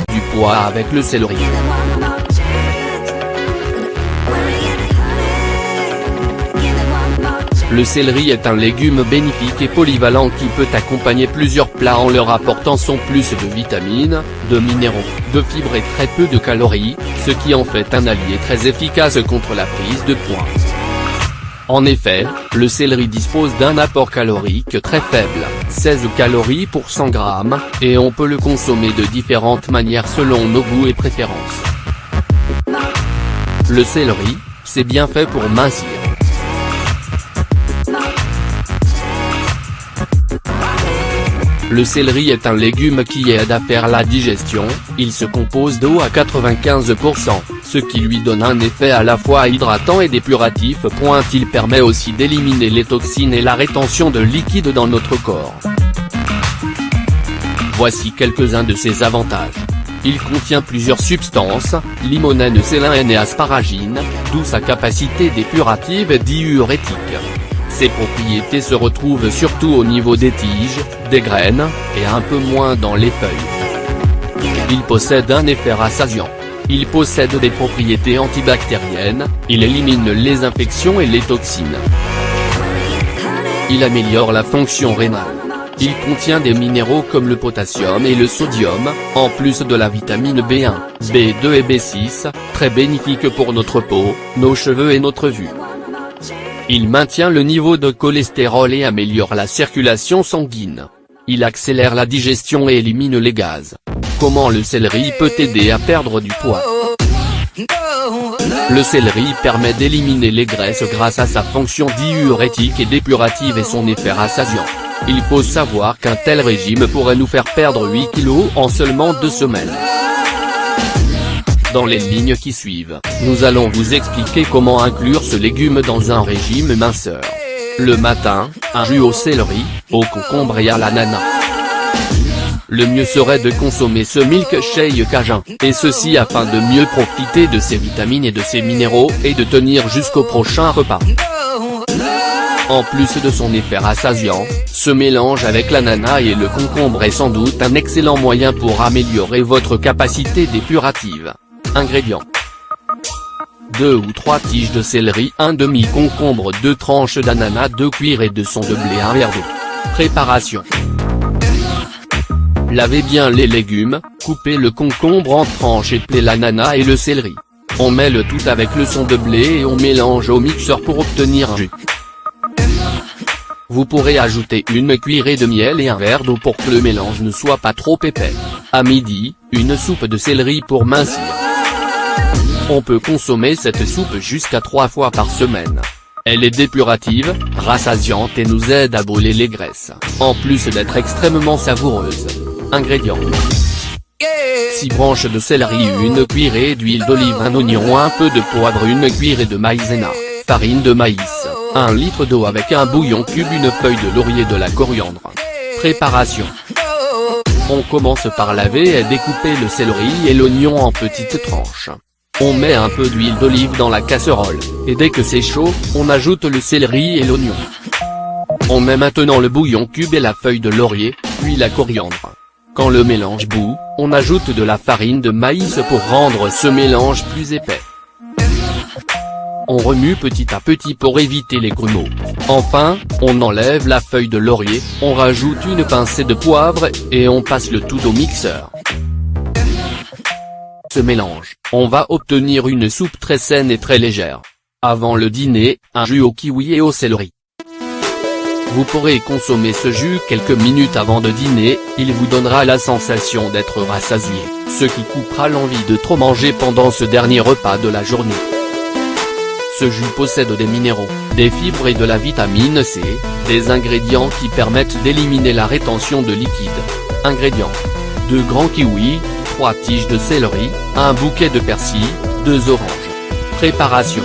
Du poids avec le céleri. Le céleri est un légume bénéfique et polyvalent qui peut accompagner plusieurs plats en leur apportant son plus de vitamines, de minéraux, de fibres et très peu de calories, ce qui en fait un allié très efficace contre la prise de poids. En effet, le céleri dispose d'un apport calorique très faible, 16 calories pour 100 grammes, et on peut le consommer de différentes manières selon nos goûts et préférences. Le céleri, c'est bien fait pour mincir. Le céleri est un légume qui aide à faire la digestion, il se compose d'eau à 95%, ce qui lui donne un effet à la fois hydratant et dépuratif. Il permet aussi d'éliminer les toxines et la rétention de liquide dans notre corps. Voici quelques-uns de ses avantages. Il contient plusieurs substances, limonène, sélénine et asparagine, d'où sa capacité dépurative et diurétique. Ses propriétés se retrouvent surtout au niveau des tiges, des graines, et un peu moins dans les feuilles. Il possède un effet rassasiant. Il possède des propriétés antibactériennes, il élimine les infections et les toxines. Il améliore la fonction rénale. Il contient des minéraux comme le potassium et le sodium, en plus de la vitamine B1, B2 et B6, très bénéfique pour notre peau, nos cheveux et notre vue. Il maintient le niveau de cholestérol et améliore la circulation sanguine. Il accélère la digestion et élimine les gaz. Comment le céleri peut aider à perdre du poids? Le céleri permet d'éliminer les graisses grâce à sa fonction diurétique et dépurative et son effet rassasiant. Il faut savoir qu'un tel régime pourrait nous faire perdre 8 kg en seulement 2 semaines. Dans les lignes qui suivent, nous allons vous expliquer comment inclure ce légume dans un régime minceur. Le matin, un jus au céleri, au concombre et à l'ananas. Le mieux serait de consommer ce milkshake cajun, et ceci afin de mieux profiter de ses vitamines et de ses minéraux et de tenir jusqu'au prochain repas. En plus de son effet rassasiant, ce mélange avec l'ananas et le concombre est sans doute un excellent moyen pour améliorer votre capacité dépurative. Ingrédients: 2 ou 3 tiges de céleri, un demi-concombre, 2 tranches d'ananas, 2 cuillerées de son de blé, un verre d'eau. Préparation: lavez bien les légumes, coupez le concombre en tranches et pelez l'ananas et le céleri. On met le tout avec le son de blé et on mélange au mixeur pour obtenir un jus. Vous pourrez ajouter une cuillerée de miel et un verre d'eau pour que le mélange ne soit pas trop épais. À midi, une soupe de céleri pour mincir. On peut consommer cette soupe jusqu'à 3 fois par semaine. Elle est dépurative, rassasiante et nous aide à brûler les graisses, en plus d'être extrêmement savoureuse. Ingrédients: 6 branches de céleri, une cuillerée d'huile d'olive, un oignon, un peu de poivre, une cuillerée de maïzena, farine de maïs, 1 litre d'eau avec un bouillon cube, une feuille de laurier, de la coriandre. Préparation: on commence par laver et découper le céleri et l'oignon en petites tranches. On met un peu d'huile d'olive dans la casserole, et dès que c'est chaud, on ajoute le céleri et l'oignon. On met maintenant le bouillon cube et la feuille de laurier, puis la coriandre. Quand le mélange bout, on ajoute de la farine de maïs pour rendre ce mélange plus épais. On remue petit à petit pour éviter les grumeaux. Enfin, on enlève la feuille de laurier, on rajoute une pincée de poivre, et on passe le tout au mixeur. Ce mélange, on va obtenir une soupe très saine et très légère. Avant le dîner, un jus au kiwi et au céleri. Vous pourrez consommer ce jus quelques minutes avant de dîner, il vous donnera la sensation d'être rassasié, ce qui coupera l'envie de trop manger pendant ce dernier repas de la journée. Ce jus possède des minéraux, des fibres et de la vitamine C, des ingrédients qui permettent d'éliminer la rétention de liquide. Ingrédients: 2 grands kiwis, 3 tiges de céleri, un bouquet de persil, 2 oranges. Préparation: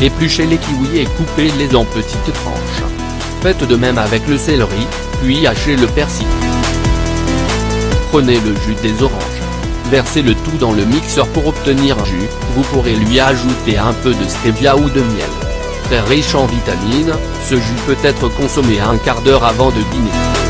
épluchez les kiwis et coupez-les en petites tranches. Faites de même avec le céleri, puis hachez le persil. Prenez le jus des oranges. Versez le tout dans le mixeur pour obtenir un jus, vous pourrez lui ajouter un peu de stevia ou de miel. très riche en vitamines, ce jus peut être consommé à un quart d'heure avant de dîner.